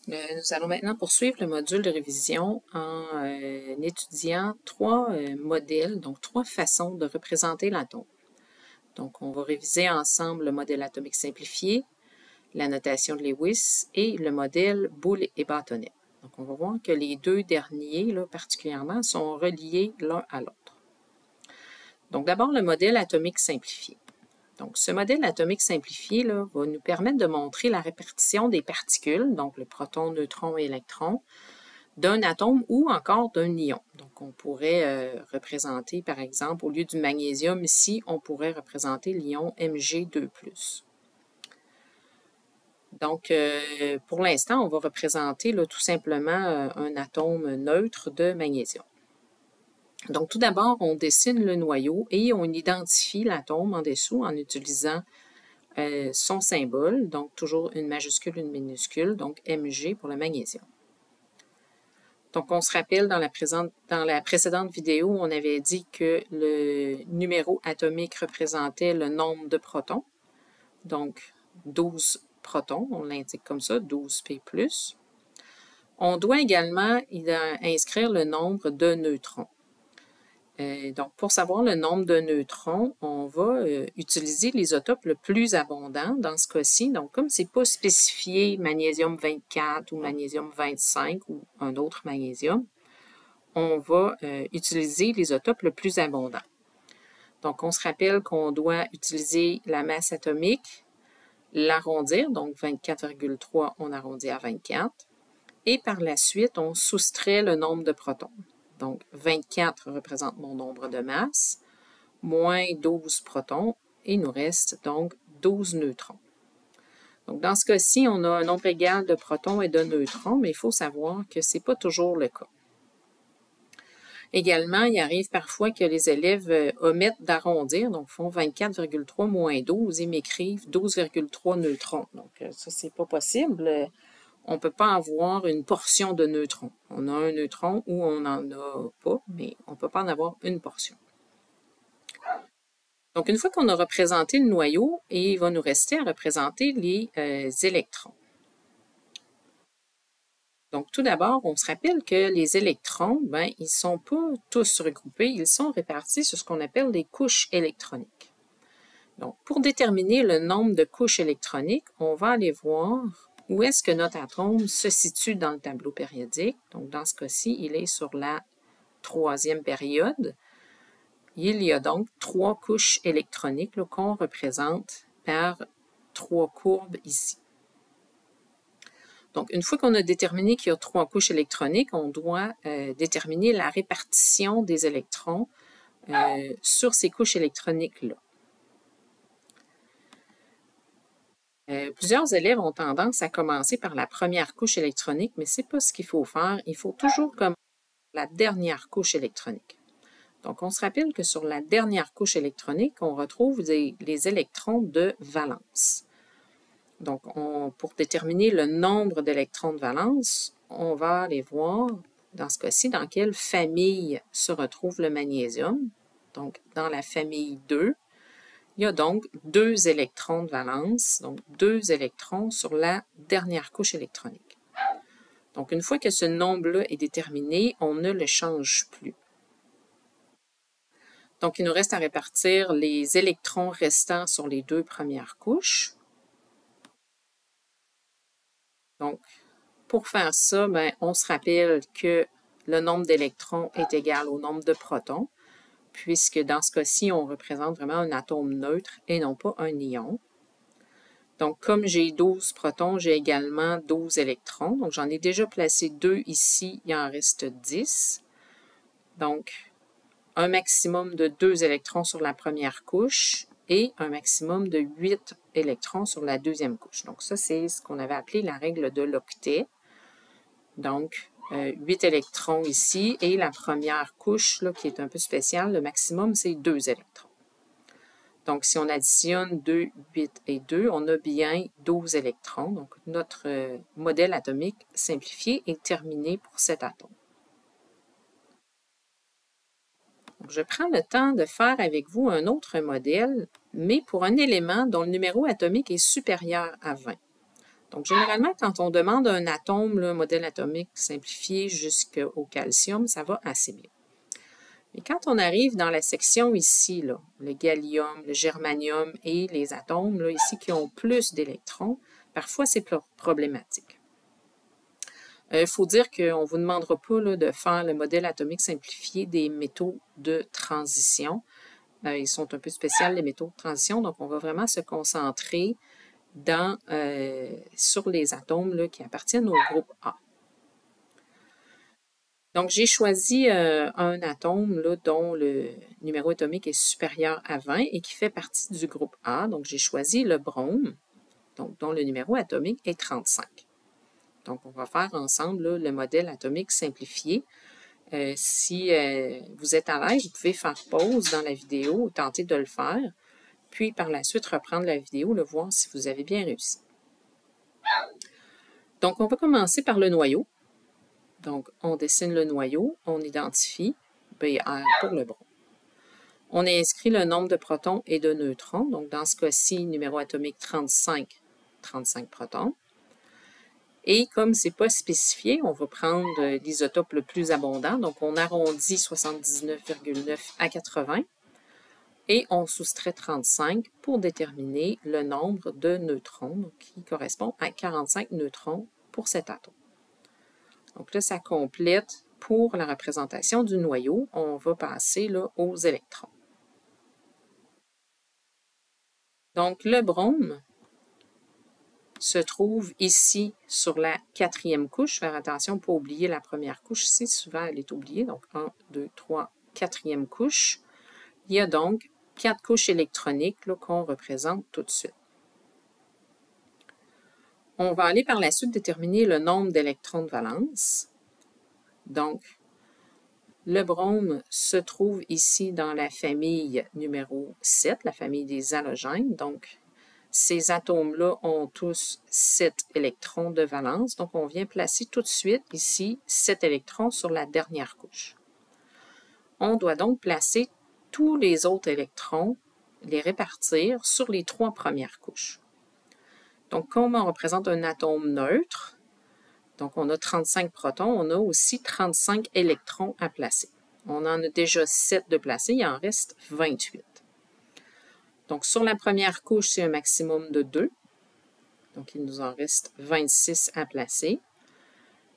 Nous allons maintenant poursuivre le module de révision en étudiant trois modèles, donc trois façons de représenter l'atome. Donc, on va réviser ensemble le modèle atomique simplifié, la notation de Lewis et le modèle boule et bâtonnet. Donc, on va voir que les deux derniers, là, particulièrement, sont reliés l'un à l'autre. Donc, d'abord, le modèle atomique simplifié. Donc, ce modèle atomique simplifié là, va nous permettre de montrer la répartition des particules, donc le proton, neutron et électron, d'un atome ou encore d'un ion. Donc, on pourrait représenter, par exemple, au lieu du magnésium, ici, on pourrait représenter l'ion Mg2+. Donc, pour l'instant, on va représenter là, tout simplement un atome neutre de magnésium. Donc, tout d'abord, on dessine le noyau et on identifie l'atome en dessous en utilisant son symbole, donc toujours une majuscule, une minuscule, donc Mg pour le magnésium. Donc, on se rappelle dans la précédente vidéo, on avait dit que le numéro atomique représentait le nombre de protons, donc 12 protons, on l'indique comme ça, 12P+. On doit également inscrire le nombre de neutrons. Donc, pour savoir le nombre de neutrons, on va utiliser l'isotope le plus abondant dans ce cas-ci. Donc, comme ce n'est pas spécifié magnésium 24 ou magnésium 25 ou un autre magnésium, on va utiliser l'isotope le plus abondant. Donc, on se rappelle qu'on doit utiliser la masse atomique, l'arrondir, donc 24,3, on arrondit à 24. Et par la suite, on soustrait le nombre de protons. Donc, 24 représente mon nombre de masse, moins 12 protons, et il nous reste donc 12 neutrons. Donc, dans ce cas-ci, on a un nombre égal de protons et de neutrons, mais il faut savoir que ce n'est pas toujours le cas. Également, il arrive parfois que les élèves omettent d'arrondir, donc font 24,3 moins 12 et m'écrivent 12,3 neutrons. Donc, ça, c'est pas possible. On ne peut pas avoir une portion de neutrons. On a un neutron ou on n'en a pas, mais on ne peut pas en avoir une portion. Donc, une fois qu'on a représenté le noyau, il va nous rester à représenter les électrons. Donc, tout d'abord, on se rappelle que les électrons, ils ne sont pas tous regroupés, ils sont répartis sur ce qu'on appelle des couches électroniques. Donc, pour déterminer le nombre de couches électroniques, on va aller voir où est-ce que notre atome se situe dans le tableau périodique. Donc, dans ce cas-ci, il est sur la 3e période. Il y a donc 3 couches électroniques qu'on représente par 3 courbes ici. Donc, une fois qu'on a déterminé qu'il y a 3 couches électroniques, on doit déterminer la répartition des électrons sur ces couches électroniques-là. Plusieurs élèves ont tendance à commencer par la première couche électronique, mais ce n'est pas ce qu'il faut faire. Il faut toujours commencer par la dernière couche électronique. Donc, on se rappelle que sur la dernière couche électronique, on retrouve les électrons de valence. Donc, pour déterminer le nombre d'électrons de valence, on va aller voir, dans ce cas-ci, dans quelle famille se retrouve le magnésium. Donc, dans la famille 2. Il y a donc 2 électrons de valence, donc 2 électrons sur la dernière couche électronique. Donc, une fois que ce nombre-là est déterminé, on ne le change plus. Donc, il nous reste à répartir les électrons restants sur les 2 premières couches. Donc, pour faire ça, on se rappelle que le nombre d'électrons est égal au nombre de protons, puisque dans ce cas-ci, on représente vraiment un atome neutre et non pas un ion. Donc, comme j'ai 12 protons, j'ai également 12 électrons. Donc, j'en ai déjà placé 2 ici, il en reste 10. Donc, un maximum de 2 électrons sur la première couche et un maximum de 8 électrons sur la deuxième couche. Donc, ça, c'est ce qu'on avait appelé la règle de l'octet. Donc, 8 électrons ici, et la première couche, là, qui est un peu spéciale, le maximum, c'est 2 électrons. Donc, si on additionne 2, 8 et 2, on a bien 12 électrons. Donc, notre modèle atomique simplifié est terminé pour cet atome. Donc, je prends le temps de faire avec vous un autre modèle, mais pour un élément dont le numéro atomique est supérieur à 20. Donc, généralement, quand on demande un atome, là, modèle atomique simplifié jusqu'au calcium, ça va assez bien. Mais quand on arrive dans la section ici, là, le gallium, le germanium et les atomes là, ici qui ont plus d'électrons, parfois c'est problématique. Il faut dire qu'on ne vous demandera pas là, de faire le modèle atomique simplifié des métaux de transition. Ils sont un peu spéciaux, les métaux de transition, donc on va vraiment se concentrer sur les atomes là, qui appartiennent au groupe A. Donc, j'ai choisi un atome là, dont le numéro atomique est supérieur à 20 et qui fait partie du groupe A. Donc, j'ai choisi le brome, donc, dont le numéro atomique est 35. Donc, on va faire ensemble là, le modèle atomique simplifié. Si vous êtes à l'aise, vous pouvez faire pause dans la vidéo ou tenter de le faire. Puis, par la suite, reprendre la vidéo, le voir si vous avez bien réussi. Donc, on va commencer par le noyau. Donc, on dessine le noyau, on identifie BR pour le brome. On a inscrit le nombre de protons et de neutrons. Donc, dans ce cas-ci, numéro atomique 35 protons. Et comme ce n'est pas spécifié, on va prendre l'isotope le plus abondant. Donc, on arrondit 79,9 à 80 et on soustrait 35 pour déterminer le nombre de neutrons, donc, qui correspond à 45 neutrons pour cet atome. Donc là, ça complète pour la représentation du noyau. On va passer là, aux électrons. Donc, le brome se trouve ici sur la 4e couche. Faire attention, pas oublier la première couche ici. Souvent, elle est oubliée. Donc, 1, 2, 3, 4e couche. Il y a donc 4 couches électroniques qu'on représente tout de suite. On va aller par la suite déterminer le nombre d'électrons de valence. Donc, le brome se trouve ici dans la famille numéro 7, la famille des halogènes. Donc, ces atomes-là ont tous 7 électrons de valence. Donc, on vient placer tout de suite ici 7 électrons sur la dernière couche. On doit donc placer tous les autres électrons, les répartir sur les 3 premières couches. Donc, comme on représente un atome neutre, donc on a 35 protons, on a aussi 35 électrons à placer. On en a déjà 7 de placés, il en reste 28. Donc, sur la première couche, c'est un maximum de 2. Donc, il nous en reste 26 à placer.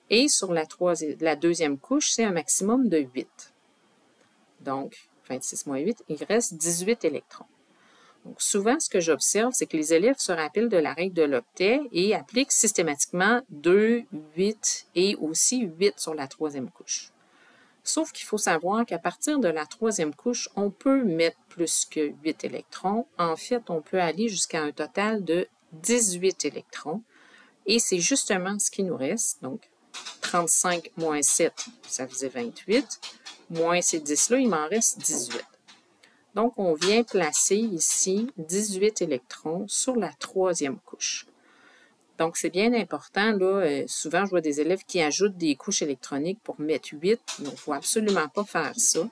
Et sur la deuxième couche, c'est un maximum de 8. Donc, 26 moins 8, il reste 18 électrons. Donc, souvent, ce que j'observe, c'est que les élèves se rappellent de la règle de l'octet et appliquent systématiquement 2, 8 et aussi 8 sur la 3e couche. Sauf qu'il faut savoir qu'à partir de la 3e couche, on peut mettre plus que 8 électrons. En fait, on peut aller jusqu'à un total de 18 électrons. Et c'est justement ce qui nous reste. Donc, 35 moins 7, ça faisait 28. Moins ces 10-là, il m'en reste 18. Donc, on vient placer ici 18 électrons sur la 3e couche. Donc, c'est bien important. Là, souvent, je vois des élèves qui ajoutent des couches électroniques pour mettre 8. Il ne faut absolument pas faire ça.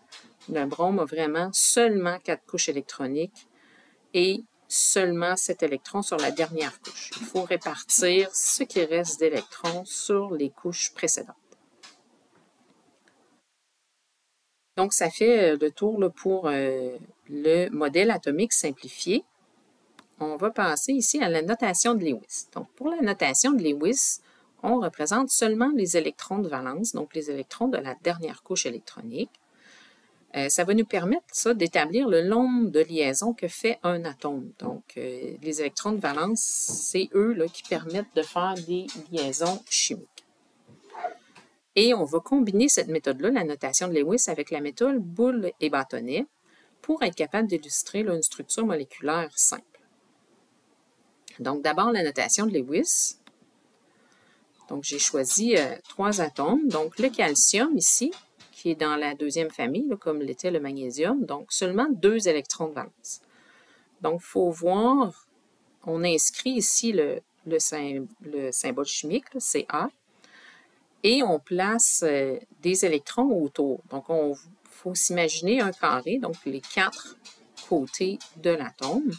Le brome a vraiment seulement 4 couches électroniques et seulement 7 électrons sur la dernière couche. Il faut répartir ce qui reste d'électrons sur les couches précédentes. Donc, ça fait le tour là, pour le modèle atomique simplifié. On va passer ici à la notation de Lewis. Donc, pour la notation de Lewis, on représente seulement les électrons de valence, donc les électrons de la dernière couche électronique. Ça va nous permettre, ça, d'établir le nombre de liaisons que fait un atome. Donc, les électrons de valence, c'est eux là, qui permettent de faire des liaisons chimiques. Et on va combiner cette méthode-là, la notation de Lewis, avec la méthode Boole et Bâtonnet pour être capable d'illustrer une structure moléculaire simple. Donc, d'abord, la notation de Lewis. Donc, j'ai choisi 3 atomes. Donc, le calcium ici, qui est dans la 2e famille, là, comme l'était le magnésium. Donc, seulement 2 électrons de valence. Donc, il faut voir, on inscrit ici le symbole chimique, là, Ca, et on place des électrons autour. Donc, il faut s'imaginer un carré, donc les 4 côtés de l'atome.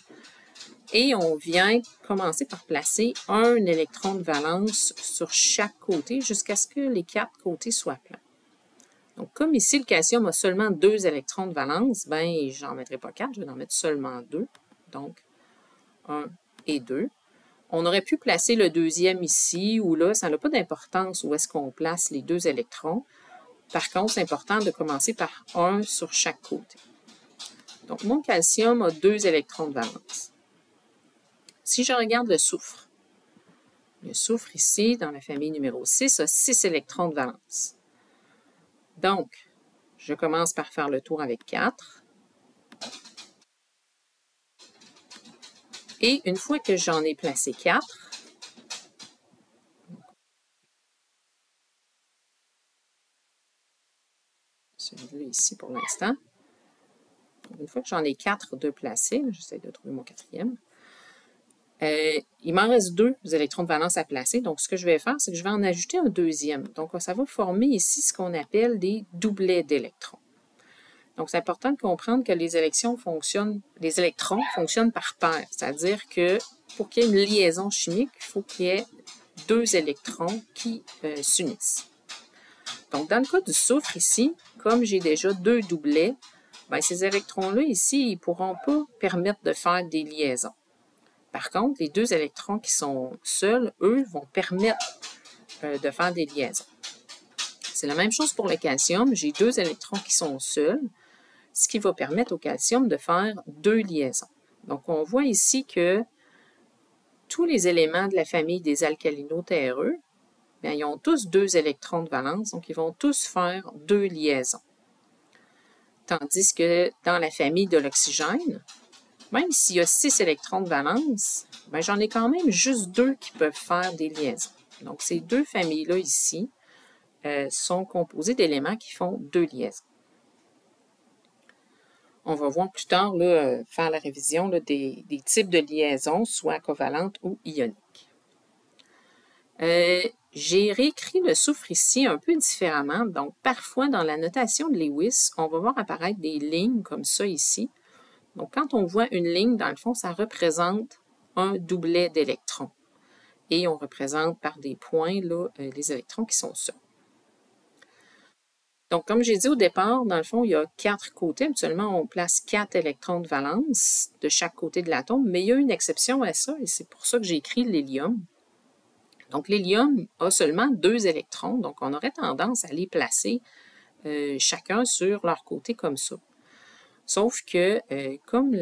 Et on vient commencer par placer un électron de valence sur chaque côté jusqu'à ce que les 4 côtés soient pleins. Donc, comme ici, le calcium a seulement 2 électrons de valence, ben, j'en mettrai pas 4, je vais en mettre seulement 2. Donc, 1 et 2. On aurait pu placer le deuxième ici ou là, ça n'a pas d'importance où est-ce qu'on place les 2 électrons. Par contre, c'est important de commencer par 1 sur chaque côté. Donc, mon calcium a 2 électrons de valence. Si je regarde le soufre ici, dans la famille numéro 6, a 6 électrons de valence. Donc, je commence par faire le tour avec 4. Et une fois que j'en ai placé 4, celui-là ici pour l'instant, une fois que j'en ai 4 de placés, j'essaie de trouver mon quatrième, il m'en reste 2 électrons de valence à placer. Donc, ce que je vais faire, c'est que je vais en ajouter un deuxième. Donc, ça va former ici ce qu'on appelle des doublets d'électrons. Donc, c'est important de comprendre que les électrons fonctionnent par paire. C'est-à-dire que pour qu'il y ait une liaison chimique, il faut qu'il y ait 2 électrons qui s'unissent. Donc, dans le cas du soufre ici, comme j'ai déjà 2 doublets, bien, ces électrons-là ici, ils ne pourront pas permettre de faire des liaisons. Par contre, les 2 électrons qui sont seuls, eux, vont permettre de faire des liaisons. C'est la même chose pour le calcium. J'ai 2 électrons qui sont seuls, ce qui va permettre au calcium de faire 2 liaisons. Donc, on voit ici que tous les éléments de la famille des alcalino-terreux, bien, ils ont tous 2 électrons de valence, donc ils vont tous faire 2 liaisons. Tandis que dans la famille de l'oxygène, même s'il y a 6 électrons de valence, ben, j'en ai quand même juste 2 qui peuvent faire des liaisons. Donc, ces 2 familles-là ici sont composées d'éléments qui font 2 liaisons. On va voir plus tard là, faire la révision là, des types de liaisons, soit covalentes ou ioniques. J'ai réécrit le soufre ici un peu différemment. Donc, parfois, dans la notation de Lewis, on va voir apparaître des lignes comme ça ici. Donc, quand on voit une ligne, dans le fond, ça représente un doublet d'électrons. Et on représente par des points là, les électrons qui sont seuls. Donc, comme j'ai dit au départ, dans le fond, il y a 4 côtés. Habituellement, on place 4 électrons de valence de chaque côté de l'atome, mais il y a une exception à ça, et c'est pour ça que j'ai écrit l'hélium. Donc, l'hélium a seulement 2 électrons, donc on aurait tendance à les placer chacun sur leur côté comme ça. Sauf que, comme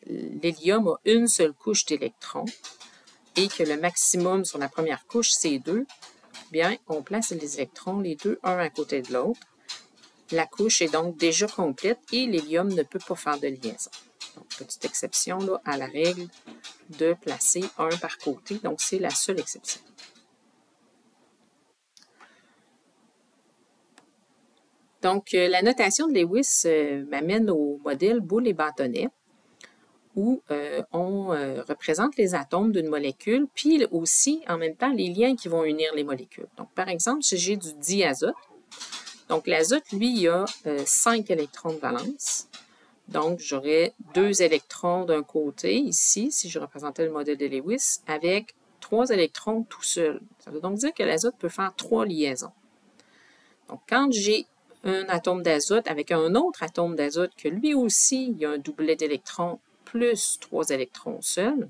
l'hélium a une seule couche d'électrons et que le maximum sur la première couche, c'est 2, bien, on place les électrons, les deux, un à côté de l'autre. La couche est donc déjà complète et l'hélium ne peut pas faire de liaison. Donc, petite exception là, à la règle de placer un par côté. Donc, c'est la seule exception. Donc, la notation de Lewis m'amène au modèle Boole et Bâtonnet, où on représente les atomes d'une molécule, puis aussi, en même temps, les liens qui vont unir les molécules. Donc, par exemple, si j'ai du diazote, donc l'azote, lui, il a 5 électrons de valence. Donc, j'aurais 2 électrons d'un côté, ici, si je représentais le modèle de Lewis, avec 3 électrons tout seuls. Ça veut donc dire que l'azote peut faire 3 liaisons. Donc, quand j'ai un atome d'azote avec un autre atome d'azote que lui aussi, il y a un doublet d'électrons plus 3 électrons seuls,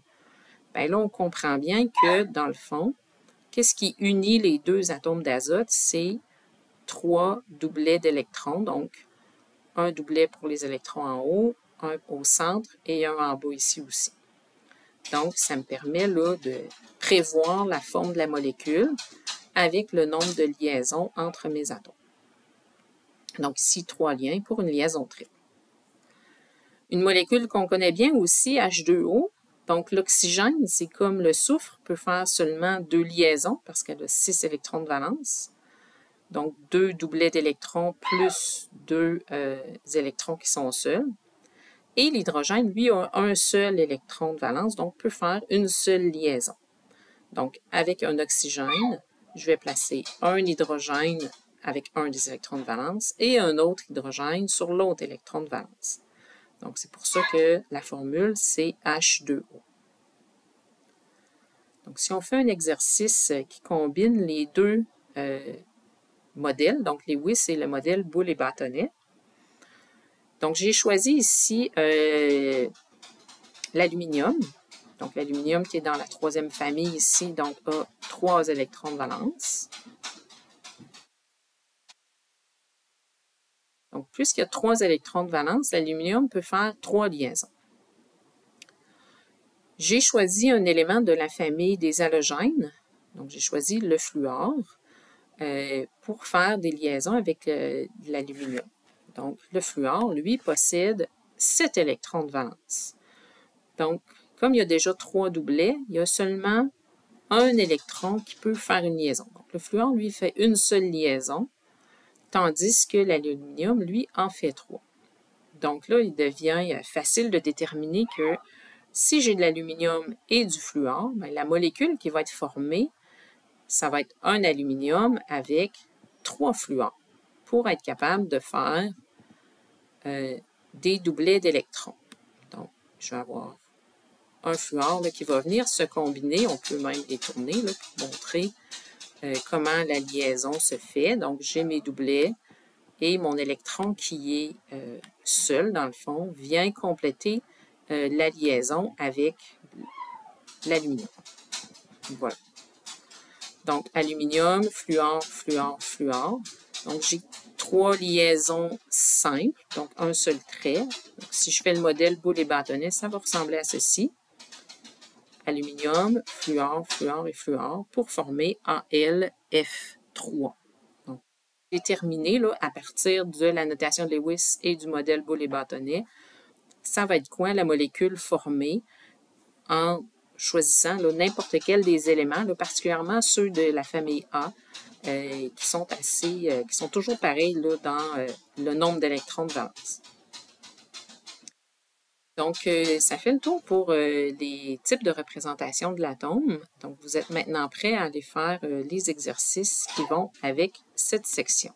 bien là, on comprend bien que, dans le fond, qu'est-ce qui unit les 2 atomes d'azote? C'est 3 doublets d'électrons, donc un doublet pour les électrons en haut, un au centre et un en bas ici aussi. Donc, ça me permet là de prévoir la forme de la molécule avec le nombre de liaisons entre mes atomes. Donc, ici, 3 liens pour une liaison triple. Une molécule qu'on connaît bien aussi, H2O. Donc, l'oxygène, c'est comme le soufre, peut faire seulement 2 liaisons parce qu'elle a 6 électrons de valence. Donc, 2 doublets d'électrons plus 2 électrons qui sont seuls. Et l'hydrogène, lui, a un seul électron de valence, donc peut faire une seule liaison. Donc, avec un oxygène, je vais placer un hydrogène avec un des électrons de valence et un autre hydrogène sur l'autre électron de valence. Donc, c'est pour ça que la formule, c'est H2O. Donc, si on fait un exercice qui combine les deux modèles, donc Lewis et le modèle boule et bâtonnet. Donc, j'ai choisi ici l'aluminium. Donc, l'aluminium qui est dans la troisième famille ici, donc a 3 électrons de valence. Donc, puisqu'il y a 3 électrons de valence, l'aluminium peut faire 3 liaisons. J'ai choisi un élément de la famille des halogènes. Donc, j'ai choisi le fluor pour faire des liaisons avec l'aluminium. Donc, le fluor, lui, possède 7 électrons de valence. Donc, comme il y a déjà 3 doublets, il y a seulement un électron qui peut faire une liaison. Donc, le fluor, lui, fait une seule liaison, tandis que l'aluminium, lui, en fait 3. Donc là, il devient facile de déterminer que si j'ai de l'aluminium et du fluor, bien, la molécule qui va être formée, ça va être un aluminium avec 3 fluors pour être capable de faire des doublets d'électrons. Donc, je vais avoir un fluor là, qui va venir se combiner. On peut même les tourner là, pour montrer comment la liaison se fait. Donc, j'ai mes doublets et mon électron qui est seul, dans le fond, vient compléter la liaison avec l'aluminium. Voilà. Donc, aluminium, fluor, fluor, fluor. Donc, j'ai 3 liaisons simples, donc un seul trait. Donc, si je fais le modèle boule et bâtonnet, ça va ressembler à ceci. Aluminium, fluor, fluor et fluor pour former AlF3. Donc, j'ai terminé là, à partir de la notation de Lewis et du modèle boule et bâtonnet. Ça va être quoi la molécule formée en choisissant n'importe quel des éléments, là, particulièrement ceux de la famille A, qui sont toujours pareils là, dans le nombre d'électrons de valence. Donc, ça fait le tour pour les types de représentation de l'atome. Donc, vous êtes maintenant prêts à aller faire les exercices qui vont avec cette section.